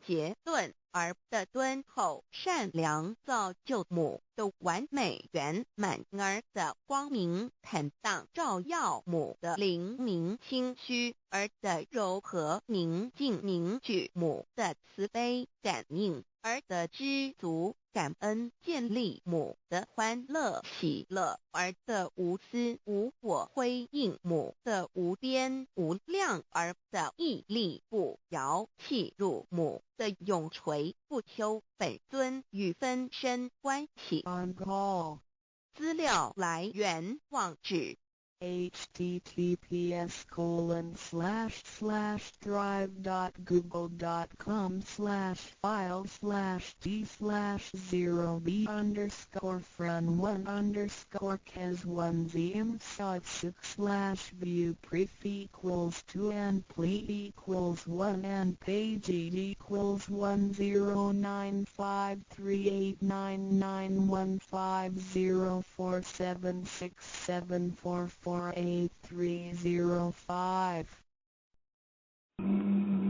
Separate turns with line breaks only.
结论而的敦厚善良造就母的完美圆满儿的光明坦荡照耀母的灵明清虚儿的柔和宁静凝聚母的慈悲感应儿的知足感恩建立母的欢乐喜乐儿的无私无我辉映母的无边无量儿的屹立不摇弃入母的永垂不朽本尊与分身关系。资料来源网址
1-2-3-view prefeq=1_4can1_4_k_1_095389915404767448305